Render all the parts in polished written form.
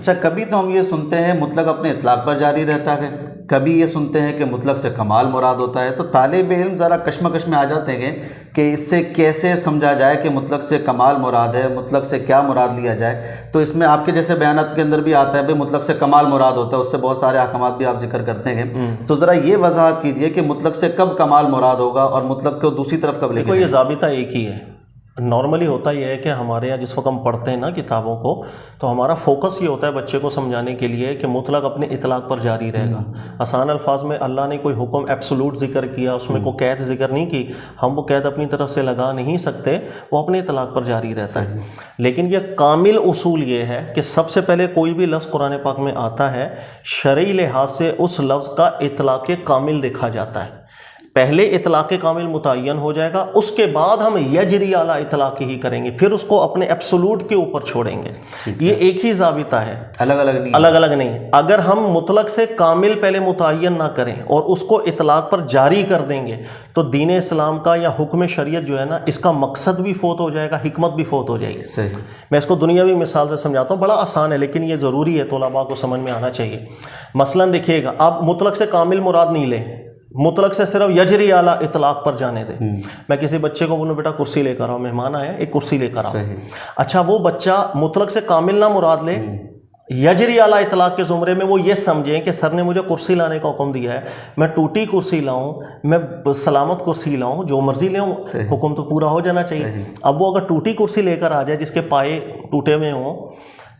اچھا، کبھی تو ہم یہ سنتے ہیں مطلق اپنے اطلاق پر جاری رہتا ہے، کبھی یہ سنتے ہیں کہ مطلق سے کمال مراد ہوتا ہے، تو طالب علم ذرا کشمکش میں آ جاتے ہیں کہ اس سے کیسے سمجھا جائے کہ مطلق سے کمال مراد ہے، مطلق سے کیا مراد لیا جائے؟ تو اس میں آپ کے جیسے بیانات کے اندر بھی آتا ہے بھائی مطلق سے کمال مراد ہوتا ہے، اس سے بہت سارے احکامات بھی آپ ذکر کرتے ہیں، تو ذرا یہ وضاحت کیجئے کہ مطلق سے کب کمال مراد ہوگا اور مطلق کو دوسری طرف کب لے کے دیکھو، یہ ضابطہ ایک ہی ہے۔ نارملی ہوتا یہ ہے کہ ہمارے یہاں جس وقت ہم پڑھتے ہیں نا کتابوں کو، تو ہمارا فوکس یہ ہوتا ہے بچے کو سمجھانے کے لیے کہ مطلق اپنے اطلاق پر جاری رہے گا۔ آسان الفاظ میں اللہ نے کوئی حکم ایبسولوٹ ذکر کیا، اس میں کوئی قید ذکر نہیں کی، ہم وہ قید اپنی طرف سے لگا نہیں سکتے، وہ اپنے اطلاق پر جاری رہتا ہے۔ لیکن یہ کامل اصول یہ ہے کہ سب سے پہلے کوئی بھی لفظ قرآن پاک میں آتا ہے، شرعی لحاظ سے اس لفظ کا اطلاق کامل دیکھا جاتا ہے۔ پہلے اطلاق کامل متعین ہو جائے گا، اس کے بعد ہم یجری اعلیٰ اطلاق ہی کریں گے، پھر اس کو اپنے ایبسولوٹ کے اوپر چھوڑیں گے۔ یہ ایک ہی ضابطہ ہے، الگ الگ نہیں۔ اگر ہم مطلق سے کامل پہلے متعین نہ کریں اور اس کو اطلاق پر جاری کر دیں گے تو دین اسلام کا یا حکم شریعت جو ہے نا، اس کا مقصد بھی فوت ہو جائے گا، حکمت بھی فوت ہو جائے گی۔ صحیح۔ میں اس کو دنیاوی مثال سے سمجھاتا ہوں، بڑا آسان ہے لیکن یہ ضروری ہے، طلباء کو سمجھ میں آنا چاہیے۔ مثلاً دیکھیے گا، آپ مطلق سے کامل مراد نہیں لیں، مطلق سے صرف یجری اعلیٰ اطلاق پر جانے دیں۔ میں کسی بچے کو بولوں بیٹا کرسی لے کر آؤ، مہمان آیا ایک کرسی لے کر آؤ، اچھا وہ بچہ مطلق سے کامل نہ مراد لے، یجری اعلیٰ اطلاق کے زمرے میں وہ یہ سمجھیں کہ سر نے مجھے کرسی لانے کا حکم دیا ہے، میں ٹوٹی کرسی لاؤں، میں سلامت کرسی لاؤں، جو مرضی لے آؤں، حکم تو پورا ہو جانا چاہیے۔ اب وہ اگر ٹوٹی کرسی لے کر آ جائے جس کے پائے ٹوٹے ہوئے ہوں،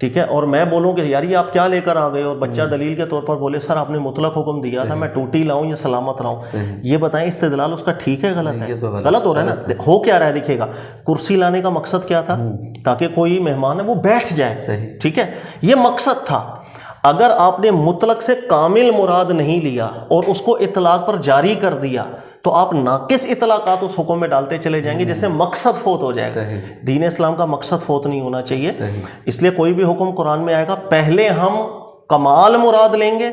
ٹھیک ہے، اور میں بولوں کہ یار یہ آپ کیا لے کر آ گئے، اور بچہ دلیل کے طور پر بولے سر آپ نے مطلق حکم دیا تھا میں ٹوٹی لاؤں یا سلامت لاؤں، یہ بتائیں استدلال اس کا ٹھیک ہے غلط ہے؟ غلط ہو رہا ہے نا۔ ہو کیا رہا ہے دیکھیے گا، کرسی لانے کا مقصد کیا تھا؟ تاکہ کوئی مہمان ہے وہ بیٹھ جائے، ٹھیک ہے، یہ مقصد تھا۔ اگر آپ نے مطلق سے کامل مراد نہیں لیا اور اس کو اطلاق پر جاری کر دیا تو آپ ناقص اطلاقات اس حکم میں ڈالتے چلے جائیں گے، جیسے مقصد فوت ہو جائے گا۔ دین اسلام کا مقصد فوت نہیں ہونا چاہیے، اس لیے کوئی بھی حکم قرآن میں آئے گا پہلے ہم کمال مراد لیں گے،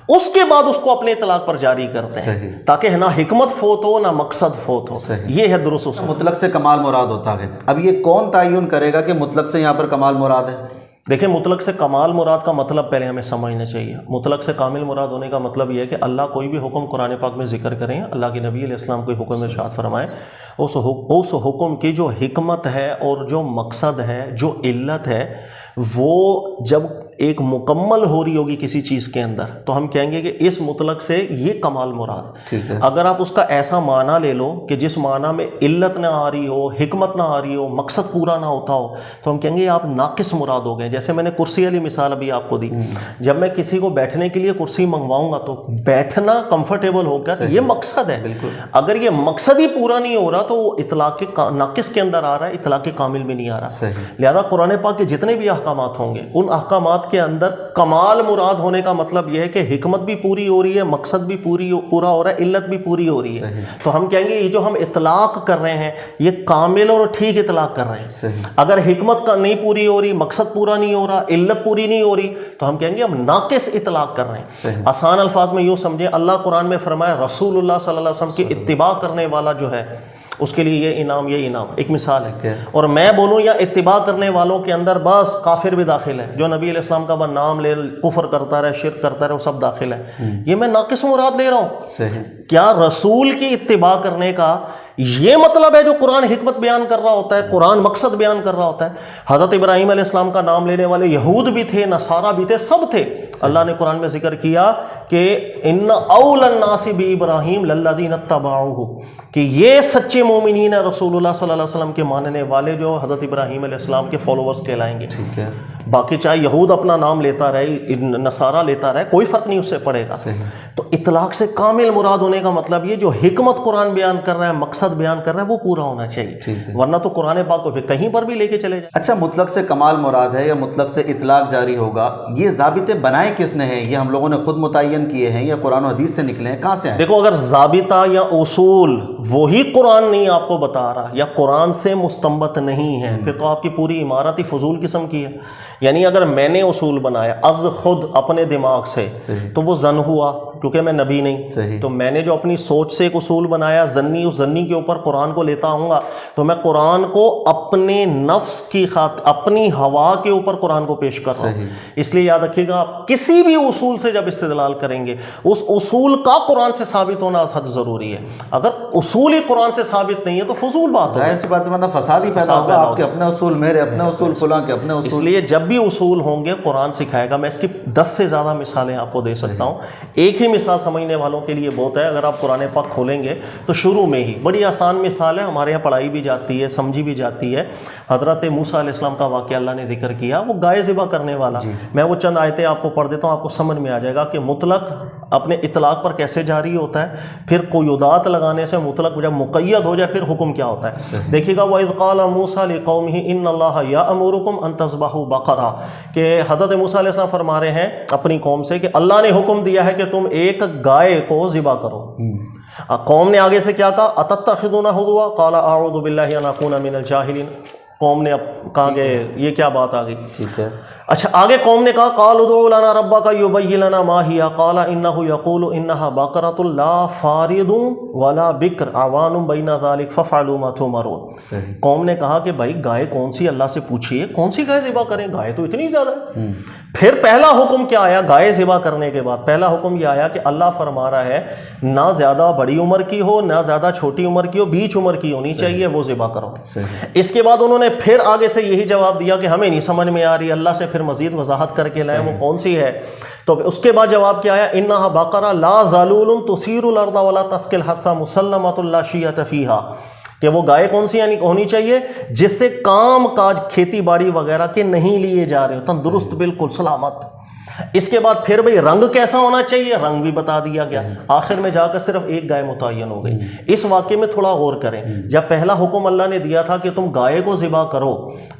اس کے بعد اس کو اپنے اطلاق پر جاری کرتے ہیں، تاکہ نہ حکمت فوت ہو نہ مقصد فوت ہو۔ یہ ہے درست اصول۔ مطلق سے کمال مراد ہوتا ہے، اب یہ کون تعین کرے گا کہ مطلق سے یہاں پر کمال مراد ہے؟ دیکھیں، مطلق سے کمال مراد کا مطلب پہلے ہمیں سمجھنا چاہیے۔ مطلق سے کامل مراد ہونے کا مطلب یہ ہے کہ اللہ کوئی بھی حکم قرآن پاک میں ذکر کریں، اللہ کے نبی علیہ السلام کوئی حکم ارشاد فرمائے، اس حکم کی جو حکمت ہے اور جو مقصد ہے، جو علت ہے، وہ جب ایک مکمل ہو رہی ہوگی کسی چیز کے اندر تو ہم کہیں گے کہ اس مطلق سے یہ کمال مراد۔ اگر آپ اس کا ایسا معنی لے لو کہ جس معنی میں علت نہ آ رہی ہو، حکمت نہ آ رہی ہو، مقصد پورا نہ ہوتا ہو، تو ہم کہیں گے آپ ناقص مراد ہو گئے۔ جیسے میں نے کرسی والی مثال ابھی آپ کو دی، جب میں کسی کو بیٹھنے کے لیے کرسی منگواؤں گا تو بیٹھنا کمفرٹیبل ہو کر یہ مقصد ہے۔ اگر یہ مقصد ہی پورا نہیں ہو رہا تو وہ اطلاق ناقص کے اندر آ رہا ہے، اطلاق کامل میں نہیں آ رہا۔ لہذا قرآن پاک کے جتنے بھی احکامات ہوں گے، ان احکامات کے اندر کمال مراد ہونے کا مطلب یہ ہے کہ حکمت بھی پوری ہو رہی ہے، مقصد بھی پورا ہو رہا ہے، علت بھی پوری ہو رہی ہے۔ تو ہم کہیں گے یہ جو ہم اطلاق کر رہے ہیں یہ کامل اور ٹھیک اطلاق کر رہے ہیں۔ اگر حکمت نہیں پوری ہو رہی، مقصد پورا نہیں ہو رہا، علت پوری نہیں ہو رہی، تو ہم کہیں گے ہم ناقص اطلاق کر رہے ہیں۔ آسان الفاظ میں یوں سمجھیں، اللہ قرآن میں فرمایا رسول اللہ صلی اللہ علیہ وسلم کی اتباع کرنے والا جو ہے اس کے لیے یہ انعام، یہ انعام ایک مثال ہے۔ اور میں بولوں یا اتباع کرنے والوں کے اندر بس کافر بھی داخل ہے، جو نبی علیہ السلام کا نام لے کفر کرتا رہے، شرک کرتا رہے، وہ سب داخل ہے۔ یہ میں ناقص مراد لے رہا ہوں۔ کیا رسول کی اتباع کرنے کا یہ مطلب ہے جو قرآن حکمت بیان کر رہا ہوتا ہے، قرآن مقصد بیان کر رہا ہوتا ہے؟ حضرت ابراہیم علیہ السلام کا نام لینے والے یہود بھی تھے، نصارہ بھی تھے، سب تھے۔ اللہ نے قرآن میں ذکر کیا کہ ان اول الناس بابراہیم للذین اتبعوہ، کہ یہ سچے مومنین ہیں رسول اللہ صلی اللہ علیہ وسلم کے ماننے والے جو حضرت ابراہیم علیہ السلام کے فالوورز کہلائیں گے۔ ٹھیک ہے، باقی چاہے یہود اپنا نام لیتا رہے، نصارہ لیتا رہے، کوئی فرق نہیں اس سے پڑے گا۔ تو اطلاق سے کامل مراد ہونے کا مطلب یہ جو حکمت قرآن بیان کر رہا ہے، مقصد بیان کر رہا ہے، وہ پورا ہونا چاہیے، ورنہ تو قرآن پاک کو کہیں پر بھی لے کے چلے جائیں۔ اچھا، مطلق سے کمال مراد ہے یا مطلق سے اطلاق جاری ہوگا، یہ ضابطے بنائے کس نے ہیں؟ یہ ہم لوگوں نے خود متعین کیے ہیں یا قرآن و حدیث سے نکلے ہیں؟ کہاں سے ہیں؟ دیکھو، اگر ضابطہ یا اصول وہی قرآن نہیں آپ کو بتا رہا یا قرآن سے مستنبط نہیں ہے، پھر تو آپ کی پوری عمارت ہی فضول قسم کی ہے۔ یعنی اگر میں نے اصول بنایا از خود اپنے دماغ سے تو وہ زن ہوا، کیونکہ میں نبی نہیں. صحیح. تو میں نے جو اپنی سوچ سے ایک اصول بنایا ذنی، اس ذنی کے اوپر قرآن کو لیتا آؤں گا تو میں قرآن کو اپنے نفس کی خاطر، اپنی ہوا کے اوپر قرآن کو پیش کر رہا ہوں. اس لیے یاد رکھیے گا، آپ کسی بھی اصول سے جب استدلال کریں گے اس اصول کا قرآن سے ثابت ہونا از حد ضروری ہے. اگر اصول ہی قرآن سے ثابت نہیں ہے تو فضول بات ہے. ظاہر سی بات ہے، ورنہ فساد ہی پیدا ہوگا. آپ کے اپنے اصول، میرے اپنے اصول، فلاں کے اپنے اصول. اس لیے جب بھی اصول ہوں گے قرآن سکھائے گا. میں اس کی 10 سے زیادہ مثالیں آپ کو دے سکتا ہوں. ایک ہی مثال سمجھنے والوں کے لیے بہت ہے. اگر آپ قرآن پاک کھولیں گے تو شروع میں ہی بڑی آسان مثال ہے، ہمارے یہاں پڑھائی بھی جاتی ہے، سمجھی بھی جاتی ہے. حضرت موسیٰ علیہ السلام کا واقعہ اللہ نے ذکر کیا، وہ گائے ذبح کرنے والا. میں وہ چند آیتیں آپ کو پڑھ دیتا ہوں، آپ کو سمجھ میں آ جائے گا کہ مطلق اپنے اطلاق پر کیسے جاری ہوتا ہے، پھر قیودات لگانے سے مطلق جب مقید ہو جائے پھر حکم کیا ہوتا ہے. دیکھیے گا وَإِذْ قَالَ مُوسَىٰ لِقَوْمِهِ إِنَّ اللَّهَ يَأْمُرُكُمْ أَن تَذْبَحُوا بَقَرَةً، کہ حضرت موسیٰ علیہ السلام فرما رہے ہیں اپنی قوم سے کہ اللہ نے حکم دیا ہے کہ تم ایک گائے کو ذبح کرو. قوم نے آگے سے کیا کہا، أَتَتَّخِذُونَ هُزُوًا قَالَ أَعُوذُ بِاللَّهِ أَنْ أَكُونَ مِنَ الْجَاهِلِينَ. قوم نے اب کہا کہ یہ کیا بات آ گئی. ٹھیک ہے. اچھا آگے قوم نے کہا قالوا ادع لنا ربك يبين لنا ما هي قال انه يقول انها بقرة لا فارض ولا بكر عوان بين ذلك فافعلوا ما تؤمرون. قوم نے کہا کہ بھائی گائے کون سی، اللہ سے پوچھیے کون سی گائے ذبح کریں، گائے تو اتنی زیادہ ہے. پھر پہلا حکم کیا آیا گائے ذبح کرنے کے بعد؟ پہلا حکم یہ آیا کہ اللہ فرما رہا ہے نہ زیادہ بڑی عمر کی ہو نہ زیادہ چھوٹی عمر کی ہو، بیچ عمر کی ہونی چاہیے، وہ ذبح کرو. اس کے بعد انہوں نے پھر آگے سے یہی جواب دیا کہ ہمیں نہیں سمجھ میں آ رہی، اللہ سے پھر مزید وضاحت کر کے لائے وہ کون سی ہے. تو اس کے بعد جواب کیا آیا، انہا بقرہ لا ذلول تثیر الارض ولا تسقی الحرث مسلمۃ لا شیۃ فیہا، کہ وہ گائے کون سی ہونی چاہیے جس سے کام کاج کھیتی باڑی وغیرہ کے نہیں لیے جا رہے ہو، تندرست بالکل سلامت. اس کے بعد پھر بھئی رنگ کیسا ہونا چاہیے، رنگ بھی بتا دیا گیا. آخر میں جا کر صرف ایک گائے متعین ہو گئی. اس واقعے میں تھوڑا غور کریں، جب پہلا حکم اللہ نے دیا تھا کہ تم گائے کو ذبح کرو،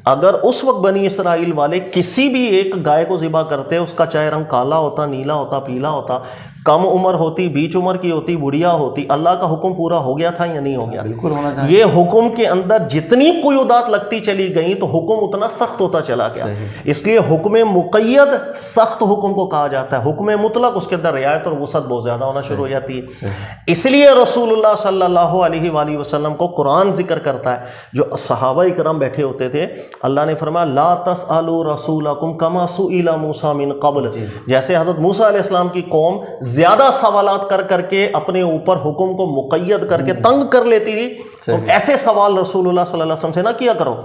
اگر اس وقت بنی اسرائیل والے کسی بھی ایک گائے کو ذبح کرتے، اس کا چاہے رنگ کالا ہوتا، نیلا ہوتا، پیلا ہوتا، کم عمر ہوتی، بیچ عمر کی ہوتی، بڑھیا ہوتی، اللہ کا حکم پورا ہو گیا تھا یا نہیں ہو گیا؟ بالکل ہونا چاہیے. یہ حکم کے اندر جتنی قیودات لگتی چلی گئیں تو حکم اتنا سخت ہوتا چلا گیا. اس لیے حکم مقید سخت حکم کو کہا جاتا ہے، حکم مطلق اس کے اندر رعایت اور وسعت بہت زیادہ ہونا شروع ہو جاتی ہے. اس لیے رسول اللہ صلی اللہ علیہ وآلہ وسلم کو قرآن ذکر کرتا ہے. جو صحابہ کرام بیٹھے ہوتے تھے، اللہ نے فرمایا لا تسألوا رسولکم کما سئل موسیٰ من قبل، جیسے حضرت موسیٰ علیہ السلام کی قوم زیادہ سوالات کر کے اپنے اوپر حکم کو مقید کر کے تنگ کر لیتی تھی، تو ایسے سوال رسول اللہ صلی اللہ علیہ وسلم سے نہ کیا کرو.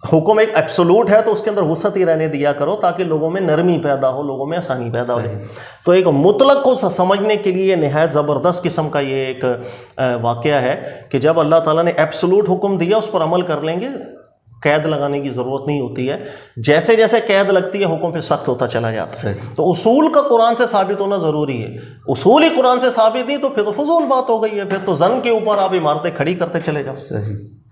حکم ایک ایبسولوٹ ہے تو اس کے اندر وسعت ہی رہنے دیا کرو تاکہ لوگوں میں نرمی پیدا ہو، لوگوں میں آسانی پیدا ہو. تو ایک مطلق کو سمجھنے کے لیے نہایت زبردست قسم کا یہ ایک واقعہ ہے کہ جب اللہ تعالیٰ نے ایبسولوٹ حکم دیا اس پر عمل کر لیں گے، قید لگانے کی ضرورت نہیں ہوتی ہے. جیسے جیسے قید لگتی ہے حکم پہ سخت ہوتا چلا جاتا ہے. تو اصول کا قرآن سے ثابت ہونا ضروری ہے. اصول ہی قرآن سے ثابت نہیں تو پھر تو فضول بات ہو گئی ہے، پھر تو زن کے اوپر آپ عمارتیں کھڑی کرتے چلے جاؤ.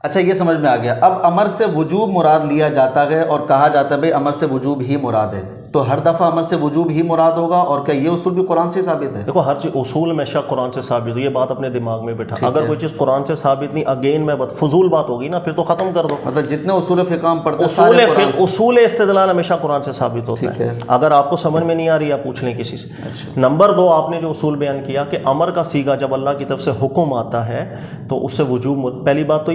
اچھا یہ سمجھ میں آ گیا. اب امر سے وجوب مراد لیا جاتا ہے اور کہا جاتا ہے بھائی امر سے وجوب ہی مراد ہے، تو ہر دفعہ امر سے وجوب ہی مراد ہوگا؟ اور کیا یہ اصول بھی قرآن سے ثابت ہے؟ دیکھو ہر چیز اصول ہمیشہ قرآن سے ثابت ہو، یہ بات اپنے دماغ میں بٹھا. اگر کوئی چیز قرآن سے ثابت نہیں، اگین میں فضول بات ہوگی نا، پھر تو ختم کر دو. مطلب جتنے اصول فقہ ہم پڑھتے ہیں اصول استدلال ہمیشہ قرآن سے ثابت ہوتا ہے. اگر آپ کو سمجھ میں نہیں آ رہی آپ پوچھ لیں کسی سے. نمبر 2، آپ نے جو اصول بیان کیا کہ امر کا صیغہ جب اللہ کی طرف سے حکم آتا ہے تو اس سے وجوب، پہلی بات تو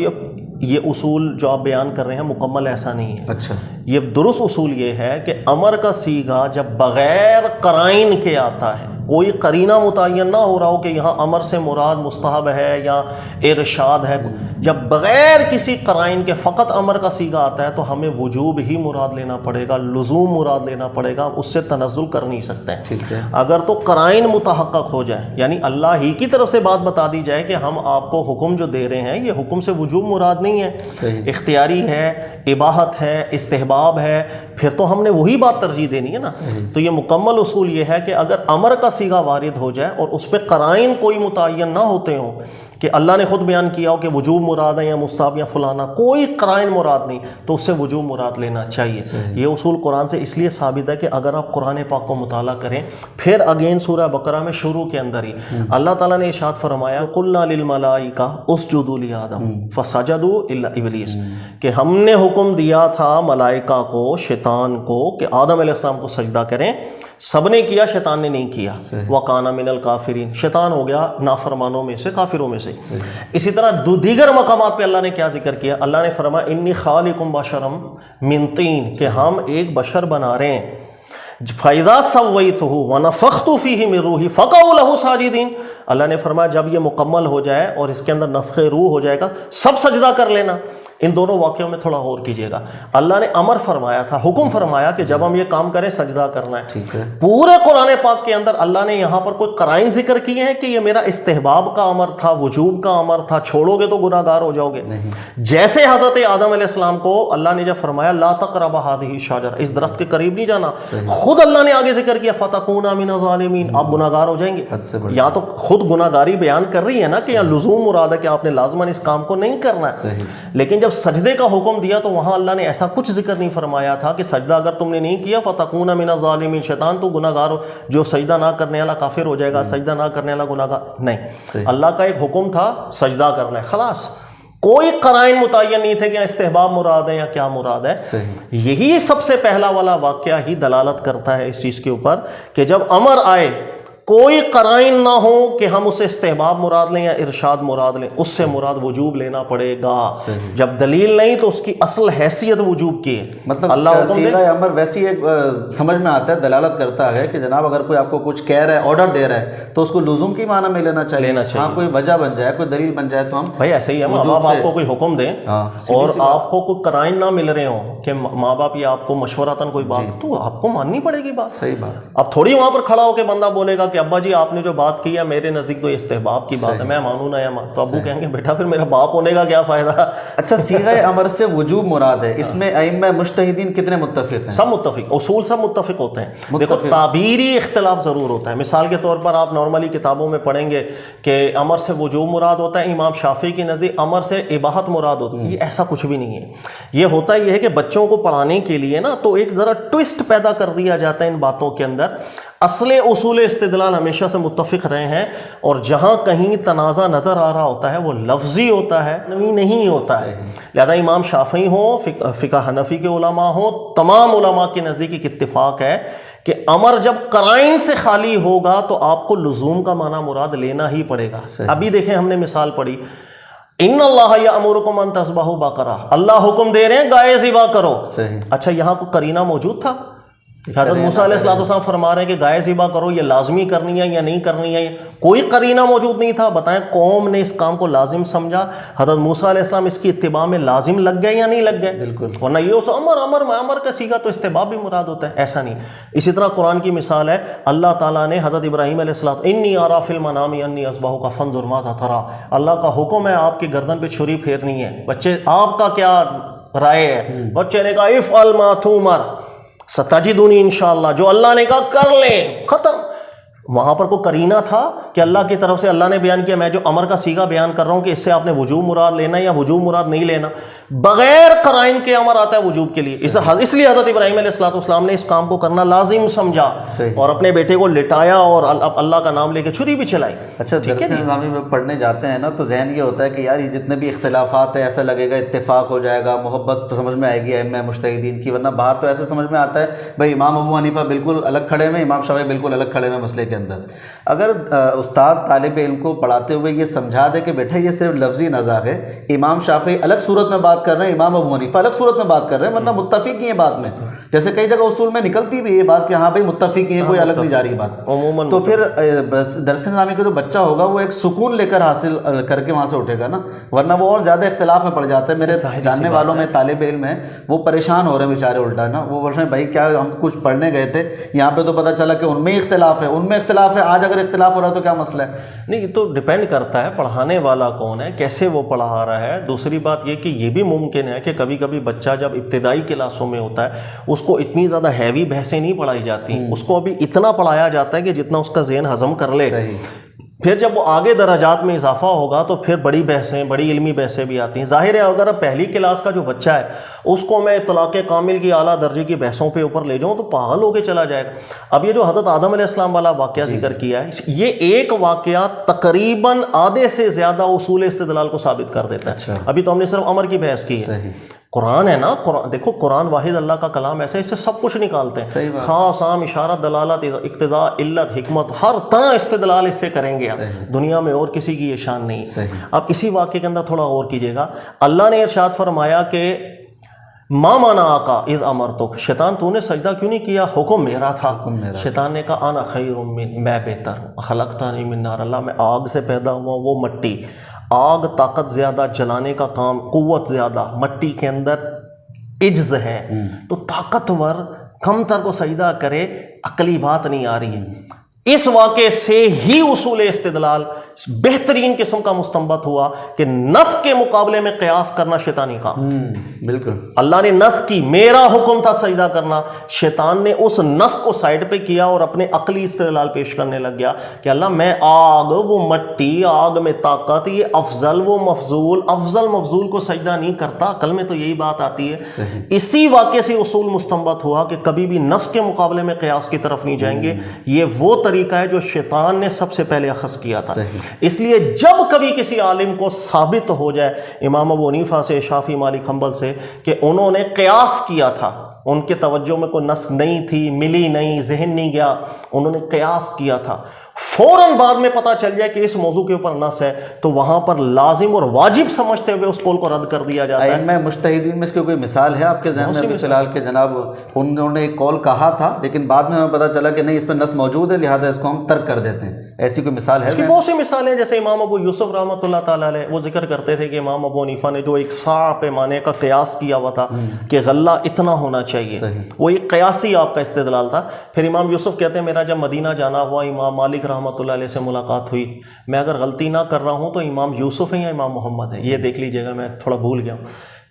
یہ اصول جو آپ بیان کر رہے ہیں مکمل ایسا نہیں ہے. اچھا یہ درست اصول یہ ہے کہ امر کا صیغہ جب بغیر قرائن کے آتا ہے، کوئی قرینہ متعین نہ ہو رہا ہو کہ یہاں امر سے مراد مستحب ہے یا ارشاد ہے، جب بغیر کسی قرائن کے فقط امر کا صیغہ آتا ہے تو ہمیں وجوب ہی مراد لینا پڑے گا، لزوم مراد لینا پڑے گا، اس سے تنزل کر نہیں سکتے ہیں. ٹھیک ہے. اگر تو قرائن متحقق ہو جائے، یعنی اللہ ہی کی طرف سے بات بتا دی جائے کہ ہم آپ کو حکم جو دے رہے ہیں یہ حکم سے وجوب مراد نہیں ہے، اختیاری ہے، اباحت ہے، استحباب ہے، پھر تو ہم نے وہی بات ترجیح دینی ہے نا. تو یہ مکمل اصول یہ ہے کہ اگر امر کا صیغہ وارد ہو جائے اور اس پہ قرائن کوئی متعین نہ ہوتے ہوں کہ اللہ نے خود بیان کیا ہو کہ وجوب مراد ہے یا مستحب یا فلانا، کوئی قرائن مراد نہیں، تو اس سے وجوب مراد لینا چاہیے۔ یہ اصول قرآن سے اس لیے ثابت ہے کہ اگر آپ قرآن پاک کو مطالعہ کریں، پھر اگین سورہ بقرہ میں شروع کے اندر ہی اللہ تعالیٰ نے ارشاد فرمایا قُلْنَا لِلْمَلَائِكَةِ اسْجُدُوا لِآدَمَ فَسَجَدُوا إِلَّا إِبْلِيسَ، کہ ہم نے حکم دیا تھا ملائکہ کو، شیطان کو، کہ آدم علیہ السلام کو سجدہ کریں، سب نے کیا، شیطان نے نہیں کیا۔ وَقَانَ مِنَ الْكَافِرِينَ، شیطان ہو گیا نافرمانوں میں سے، کافروں میں سے۔ اسی طرح دیگر مقامات پہ اللہ نے کیا ذکر کیا؟ اللہ نے فرمایا انی خالق بشرم من طین، کہ ہم ایک بشر بنا رہے ہیں، فَإِذَا سَوَّيْتُهُ وَنَفَخْتُ فِيهِ مِن رُوحِي فَقَعُوا لَهُ سَاجِدِينَ، اللہ نے فرمایا جب یہ مکمل ہو جائے اور اس کے اندر نفخ روح ہو جائے گا، سب سجدہ کر لینا۔ ان دونوں واقعوں میں تھوڑا غور کیجئے گا، اللہ نے امر فرمایا تھا، حکم فرمایا کہ جب ہم یہ کام کریں سجدہ کرنا ہے۔ پورے قرآن پاک کے اندر اللہ نے یہاں پر کوئی قرائن ذکر کیے ہیں کہ یہ میرا استحباب کا امر تھا، وجوب کا امر تھا، چھوڑو گے تو گناہ گار ہو جاؤ گے؟ جیسے حضرت آدم علیہ السلام کو اللہ نے جب فرمایا لا تقربا هذه الشجرة، اس درخت کے قریب نہیں جانا، خود اللہ نے آگے ذکر کیا فتکونا من الظالمین، آپ گناہ گار ہو جائیں گے۔ یا تو خود گناہ گاری بیان کر رہی ہے نا کہ یہاں لزوم مراد ہے کہ آپ نے لازماً اس کام کو نہیں کرنا ہے، لیکن جب سجدے کا حکم دیا تو وہاں اللہ نے ایسا کچھ ذکر نہیں فرمایا تھا کہ سجدہ اگر تم نے نہیں کیا فتکونا من الظالمین، شیطان تو گناہ گار ہو، جو سجدہ نہ کرنے والا کافر ہو جائے گا، سجدہ نہ کرنے والا گناہ گار نہیں۔ اللہ کا ایک حکم تھا سجدہ کرنا ہے، خلاص، کوئی قرائن متعین نہیں تھے کہ استحباب مراد ہے یا کیا مراد ہے۔ یہی سب سے پہلا والا واقعہ ہی دلالت کرتا ہے اس چیز کے اوپر کہ جب امر آئے کوئی قرائن نہ ہو کہ ہم اسے استحباب مراد لیں یا ارشاد مراد لیں، اس سے مراد وجوب لینا پڑے گا۔ جب دلیل نہیں تو اس کی اصل حیثیت وجوب کی ہے، مطلب اللہ صیغہ امر ویسی ایک سمجھ میں آتا ہے، دلالت کرتا ہے کہ جناب اگر کوئی آپ کو کچھ کہہ رہا ہے، آرڈر دے رہا ہے، تو اس کو لزوم کی معنی میں لینا چاہیے۔ ہاں کوئی وجہ بن جائے، کوئی دلیل بن جائے تو ہم بھائی ایسے ہی ہے، ماں باپ آپ کو کوئی حکم دیں اور آپ کو کوئی قرائن نہ مل رہے ہوں کہ ماں باپ یہ آپ کو مشورتاً کوئی بات، تو آپ کو ماننی پڑے گی بات۔ صحیح بات۔ اب تھوڑی وہاں پر کھڑا ہو کے بندہ بولے گا کہ ابا جی آپ نے جو بات کی ہے میرے نزدیک تو استحباب کی بات ہے، میں مانوں نہ یا تو ابو کہیں گے بیٹا پھر میرا باپ ہونے کا کیا فائدہ۔ اچھا، صیغہ امر سے وجوب مراد ہے، اس میں ائمہ مجتہدین کتنے متفق ہیں؟ سب متفق، اصول سب متفق ہوتے ہیں۔ دیکھو تعبیری اختلاف ضرور ہوتا ہے، مثال کے طور پر آپ نارملی کتابوں میں پڑھیں گے کہ امر سے وجوب مراد ہوتا ہے، امام شافعی کی نزدیک امر سے اباحت مراد ہوتی ہے۔ یہ ایسا کچھ بھی نہیں ہے، یہ ہوتا یہ ہے کہ بچوں کو پڑھانے کے لیے نا تو ایک ذرا ٹوسٹ پیدا کر دیا جاتا ہے ان باتوں کے اندر۔ اصل اصول استدلال ہمیشہ سے متفق رہے ہیں، اور جہاں کہیں تنازع نظر آ رہا ہوتا ہے وہ لفظی ہوتا ہے، نہیں ہوتا ہے۔ لہذا امام شافعی ہوں، فقہ حنفی کے علماء ہوں، تمام علماء کے نزدیک ایک اتفاق ہے کہ امر جب قرائن سے خالی ہوگا تو آپ کو لزوم کا معنی مراد لینا ہی پڑے گا۔ ابھی دیکھیں ہم نے مثال پڑھی ان اللہ یامرکم ان تذبحوا بقرہ، اللہ حکم دے رہے ہیں گائے ذبح کرو۔ اچھا یہاں کوئی قرینہ موجود تھا؟ حضرت موسیٰ علیہ السلام فرما رہے ہیں کہ گائے ذبح کرو، یہ لازمی کرنی ہے یا نہیں کرنی ہے، کوئی قرینہ موجود نہیں تھا۔ بتائیں قوم نے اس کام کو لازم سمجھا، حضرت موسیٰ علیہ السلام اس کی اتباع میں لازم لگ گئے یا نہیں لگ گئے؟ بالکل، ورنہ یہ اس امر کا سیگا تو استحباب بھی مراد ہوتا ہے، ایسا نہیں۔ اسی طرح قرآن کی مثال ہے، اللہ تعالیٰ نے حضرت ابراہیم علیہ السلام انی ارا فی المنام انی اذبحک فانظر ماذا تری، اللہ کا حکم ہے آپ کی گردن پہ چھری پھیرنی ہے، بچے آپ کا کیا رائے ہے؟ بچے نے کہا افعل ما تؤمر ستجدنی انشاءاللہ، جو اللہ نے کہا کر لیں، ختم۔ وہاں پر کوئی قرینہ تھا کہ اللہ کی طرف سے اللہ نے بیان کیا؟ میں جو امر کا صیغہ بیان کر رہا ہوں کہ اس سے آپ نے وجوب مراد لینا یا وجوب مراد نہیں لینا، بغیر قرائن کے امر آتا ہے وجوب کے لیے۔ اس لیے حضرت ابراہیم علیہ السلام نے اس کام کو کرنا لازم سمجھا اور اپنے بیٹے کو لٹایا اور اللہ کا نام لے کے چھری بھی چلائی۔ اچھا، درس نظامی میں پڑھنے جاتے ہیں نا تو ذہن یہ ہوتا ہے کہ یار یہ جتنے بھی اختلافات ہیں ایسا لگے گا اتفاق ہو جائے گا، محبت سمجھ میں آئے گی ائمہ مجتہدین کی، ورنہ باہر تو ایسے سمجھ میں آتا ہے بھائی امام ابو حنیفہ بالکل الگ کھڑے ہیں، امام شافعی بالکل الگ کھڑے ہیں مسئلے کے اندر۔ اگر استاد طالب علم کو پڑھاتے ہوئے یہ سمجھا دے کہ بیٹا یہ صرف لفظی نزاع ہے، امام شافعی الگ صورت میں بات کر رہے ہیں، امام ابو حنیفہ الگ صورت میں بات کر رہے ہیں، ورنہ متفق ہی ہیں بات میں، جیسے کئی جگہ اصول میں نکلتی بھی یہ بات کہ ہاں بھائی متفق ہیں، کوئی الگ نہیں جا رہی بات عموماً، تو پھر درس نظامی کا جو بچہ ہوگا وہ ایک سکون لے کر حاصل کر کے وہاں سے اٹھے گا نا، ورنہ وہ اور زیادہ اختلاف میں پڑ جاتا ہے۔ میرے جاننے والوں میں طالب علم ہیں، وہ پریشان ہو رہے ہیں بیچارے الٹا نا، وہ بول رہے ہیں بھائی کیا ہم کچھ پڑھنے گئے تھے یہاں پہ تو پتہ چلا کہ ان میں اختلاف ہے، ان میں اختلاف ہے، آج اگر اختلاف ہو رہا ہے تو کیا مسئلہ ہے؟ نہیں، یہ تو ڈیپینڈ کرتا ہے پڑھانے والا کون ہے، کیسے وہ پڑھا رہا ہے۔ دوسری بات یہ کہ یہ بھی ممکن ہے کہ کبھی کبھی بچہ جب ابتدائی کلاسوں میں ہوتا ہے اس کو اتنی زیادہ ہیوی بحثیں نہیں پڑھائی جاتی، اس کو ابھی اتنا پڑھایا جاتا ہے کہ جتنا اس کا ذہن ہضم کر لے۔ پھر جب وہ آگے درجات میں اضافہ ہوگا تو پھر بڑی بحثیں، بڑی علمی بحثیں بھی آتی ہیں. ظاہر ہے اگر اب پہلی کلاس کا جو بچہ ہے اس کو میں اطلاق کامل کی اعلیٰ درجے کی بحثوں پہ اوپر لے جاؤں تو پاگل ہو کے چلا جائے گا. اب یہ جو حضرت آدم علیہ السلام والا واقعہ ذکر کیا ہے، یہ ایک واقعہ تقریباً آدھے سے زیادہ اصول استدلال کو ثابت کر دیتا ہے. ابھی تو ہم نے صرف امر کی بحث کی ہے. قرآن ہے نا، دیکھو قرآن واحد اللہ کا کلام ایسا ہے، اس سے سب کچھ نکالتے ہیں، خاص عام اشارت دلالت اقتضاء علت حکمت ہر طرح استدلال اس سے کریں گے. دنیا میں اور کسی کی یہ شان نہیں. اب اسی واقعے کے اندر تھوڑا غور کیجئے گا. اللہ نے ارشاد فرمایا کہ ما منعک اذ امرتک، شیطان تو نے سجدہ کیوں نہیں کیا؟ حکم میرا تھا. شیطان نے کہا انا خیر من، میں بہتر ہوں، خلقتنی من نار، اللہ میں آگ سے پیدا ہوا ہوں، وہ مٹی. آگ طاقت زیادہ، جلانے کا کام، قوت زیادہ، مٹی کے اندر عجز ہے، تو طاقتور کم تر کو سجدہ کرے، عقلی بات نہیں آ رہی ہے. اس واقعے سے ہی اصول استدلال بہترین قسم کا مستنبط ہوا کہ نص کے مقابلے میں قیاس کرنا شیطانی کام. بالکل اللہ نے نص کی، میرا حکم تھا سجدہ کرنا، شیطان نے اس نص کو سائڈ پہ کیا اور اپنے عقلی استدلال پیش کرنے لگ گیا کہ اللہ میں آگ، وہ مٹی، آگ میں طاقت، یہ افضل، وہ مفضول، افضل مفضول کو سجدہ نہیں کرتا. عقل میں تو یہی بات آتی ہے. اسی واقعے سے اصول مستنبط ہوا کہ کبھی بھی نص کے مقابلے میں قیاس کی طرف نہیں جائیں گے. یہ وہ طریقہ ہے جو شیطان نے سب سے پہلے اخذ کیا تھا. اس لیے جب کبھی کسی عالم کو ثابت ہو جائے، امام ابو حنیفہ سے، شافعی، مالک، حنبل سے، کہ انہوں نے قیاس کیا تھا، ان کے توجہ میں کوئی نص نہیں تھی، ملی نہیں، ذہن نہیں گیا، انہوں نے قیاس کیا تھا، فوراً بعد میں پتہ چل جائے کہ اس موضوع کے اوپر نص ہے، تو وہاں پر لازم اور واجب سمجھتے ہوئے اس قول کو رد کر دیا جاتا ہے. ائمہ مجتہدین میں اس کی کوئی مثال ہے آپ کے ذہن میں ابھی فی الحال کہ جناب انہوں نے ایک قول کہا تھا لیکن بعد میں ہمیں پتہ چلا کہ نہیں اس میں نص موجود ہے لہذا اس کو ہم ترک کر دیتے ہیں، ایسی کوئی مثال ہے؟ اس کی بہت سی مثالیں، جیسے امام ابو یوسف رحمۃ اللہ تعالیٰ علیہ، وہ ذکر کرتے تھے کہ امام ابو حنیفہ نے جو ایک صاع پیمانے کا قیاس کیا ہوا تھا کہ غلہ اتنا ہونا چاہیے، وہ ایک قیاسی آپ کا استدلال تھا. پھر امام یوسف کہتے ہیں میرا جب مدینہ جانا ہوا، امام مالک رحمۃ اللہ علیہ سے ملاقات ہوئی، میں اگر غلطی نہ کر رہا ہوں تو امام یوسف ہیں یا امام محمد ہیں، یہ دیکھ لیجئے گا، میں تھوڑا بھول گیا ہوں.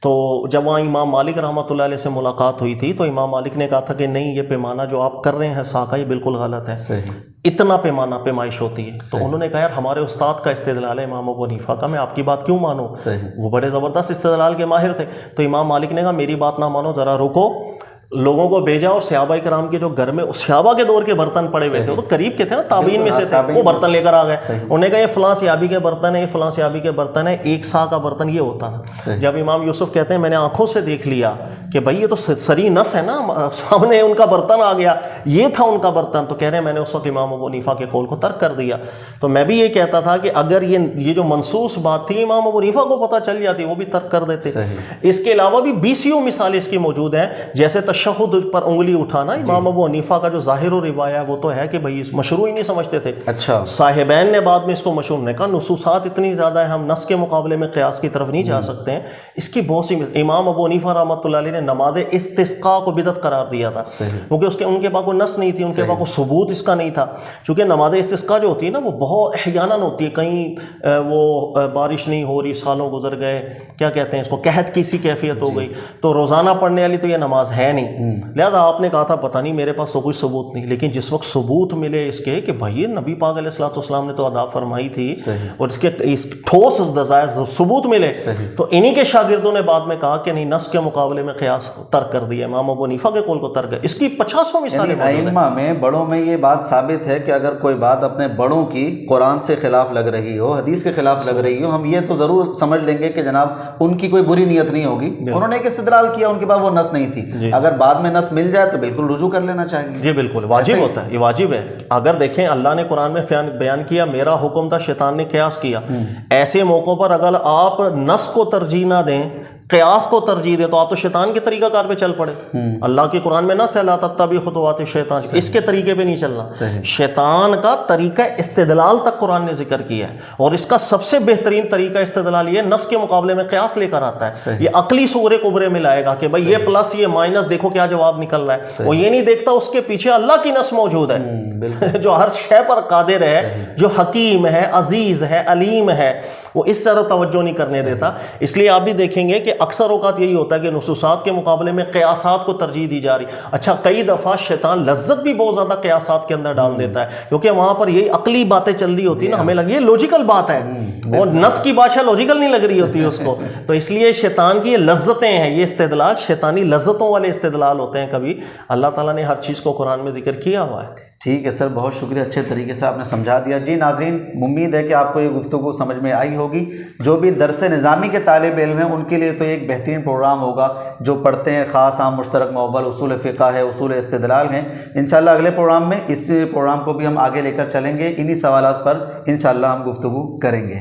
تو جب وہاں امام مالک رحمۃ اللہ علیہ سے ملاقات ہوئی تھی تو امام مالک نے کہا تھا کہ نہیں، یہ پیمانہ جو آپ کر رہے ہیں ساقہ، یہ بالکل غلط ہے، اتنا پیمانہ پیمائش ہوتی ہے. تو انہوں نے کہا یار ہمارے استاد کا استدلال ہے امام ابو حنیفہ کا، میں آپ کی بات کیوں مانوں؟ وہ بڑے زبردست استدلال کے ماہر تھے. تو امام مالک نے کہا میری بات نہ مانو، ذرا رکو. لوگوں کو بھیجا اور صحابہ کرام کے جو گھر میں صحابہ کے دور کے برتن پڑے ہوئے تھے، وہ تو قریب کے تھے نا، تابعین میں سے تھے، وہ برتن لے کر آ گئے. انہوں نے کہا یہ فلاں صحابی کے برتن ہیں، یہ فلاں صحابی کے برتن ہیں، ایک سا کا برتن یہ ہوتا تھا. جب امام یوسف کہتے ہیں میں نے آنکھوں سے دیکھ لیا کہ بھائی یہ تو سری نس ہے نا، سامنے ان کا برتن آ گیا، یہ تھا ان کا برتن، تو کہہ رہے ہیں میں نے اس وقت امام ابو حنیفہ کے قول کو ترک کر دیا. تو میں بھی یہ کہتا تھا کہ اگر یہ جو منصوص بات تھی امام ابو حنیفہ کو پتہ چل جاتی، وہ بھی ترک کر دیتے. اس کے علاوہ بھی بیسیوں مثالیں اس کی موجود ہیں، جیسے تشہد پر انگلی اٹھانا. امام ابو حنیفہ کا جو ظاہر و روایہ وہ تو ہے کہ بھائی مشروع ہی نہیں سمجھتے تھے. اچھا، صاحبین نے بعد میں اس کو مشروع نے کہا نصوصات اتنی زیادہ ہے، ہم نص کے مقابلے میں قیاس کی طرف نہیں جا سکتے ہیں. اس کی بہت سی. امام ابو حنیفہ رحمۃ اللہ علیہ نے نماز استسقاء کو بدعت قرار دیا تھا کیونکہ ان کے پاس کوئی نص نہیں تھی، ان کے پاس کوئی ثبوت اس کا نہیں تھا. چونکہ نماز استسقاء جو ہوتی ہے نا وہ بہت احیاناً ہوتی ہے، کہیں وہ بارش نہیں ہو رہی، سالوں گزر گئے، کیا کہتے ہیں اس کو، قحط کی سی کیفیت ہو گئی، تو روزانہ پڑھنے والی تو یہ نماز ہے نہیں. لہذا آپ نے کہا تھا پتہ نہیں میرے پاس تو کوئی ثبوت نہیں. لیکن جس وقت ثبوت ملے اس کے کہ بھائی نبی پاک علیہ الصلوۃ والسلام نے تو ادا فرمائی تھی اور اس کے ٹھوس دلائل ثبوت ملے، تو انہی کے شاگردوں نے بعد میں کہا کہ نہیں، نص کے مقابلے میں قیاس ترک کر دیا. امام ابو حنیفہ کے قول کو ترک ہے. اس کی 50 مثالیں ائمہ میں بڑوں میں یہ بات ثابت ہے کہ اگر کوئی بات اپنے بڑوں کی قرآن سے خلاف لگ رہی ہو، حدیث کے خلاف لگ رہی ہو، ہم یہ تو ضرور سمجھ لیں گے کہ جناب ان کی کوئی بری نیت نہیں ہوگی، انہوں نے ایک استدلال کیا، ان کے پاس وہ نص نہیں تھی. اگر بعد میں نص مل جائے تو بالکل رجوع کر لینا چاہیے. جی بالکل واجب ہوتا ہے، یہ واجب ہے. اگر دیکھیں اللہ نے قرآن میں بیان کیا میرا حکم تھا، شیطان نے قیاس کیا. ایسے موقعوں پر اگر آپ نص کو ترجیح نہ دیں، قیاس کو ترجیح دیں، تو آپ تو شیطان کے طریقہ کار پہ چل پڑے. اللہ کی قرآن میں نہ سے لا تتبعوا خطوات الشیطان، اس کے طریقے پہ نہیں چلنا. شیطان کا طریقہ استدلال تک قرآن نے ذکر کیا ہے، اور اس کا سب سے بہترین طریقہ استدلال یہ نص کے مقابلے میں قیاس لے کر آتا ہے. یہ عقلی صورے کبرے میں لائے گا کہ بھائی یہ پلس یہ مائنس، دیکھو کیا جواب نکل رہا ہے. وہ یہ نہیں دیکھتا اس کے پیچھے اللہ کی نص موجود ہے جو ہر شے پر قادر ہے، جو حکیم ہے، عزیز ہے، علیم ہے. وہ اس طرح توجہ نہیں کرنے دیتا. اس لیے آپ بھی دیکھیں گے کہ اکثر اوقات یہی ہوتا ہے کہ نصوصات کے مقابلے میں قیاسات کو ترجیح دی جا رہی. اچھا کئی دفعہ شیطان لذت بھی بہت زیادہ قیاسات کے اندر ڈال دیتا ہے کیونکہ وہاں پر یہی عقلی باتیں چل رہی ہوتی ہیں نا, ہمیں لگی یہ لوجیکل بات ہے اور نص کی بادشاہ لوجیکل نہیں لگ رہی ہوتی اس کو. تو اس لیے شیطان کی یہ لذتیں ہیں, یہ استدلال شیطانی لذتوں والے استدلال ہوتے ہیں. کبھی اللہ تعالیٰ نے ہر چیز کو قرآن میں ذکر کیا ہوا ہے. ٹھیک ہے سر, بہت شکریہ, اچھے طریقے سے آپ نے سمجھا دیا. جی ناظرین, امید ہے کہ آپ کو یہ گفتگو سمجھ میں آئی ہوگی. جو بھی درس نظامی کے طالب علم ہیں ان کے لیے تو ایک بہترین پروگرام ہوگا. جو پڑھتے ہیں خاص عام مشترک مؤول, اصول فقہ ہے, اصول استدلال ہیں, انشاءاللہ اگلے پروگرام میں اس پروگرام کو بھی ہم آگے لے کر چلیں گے. انہی سوالات پر انشاءاللہ ہم گفتگو کریں گے.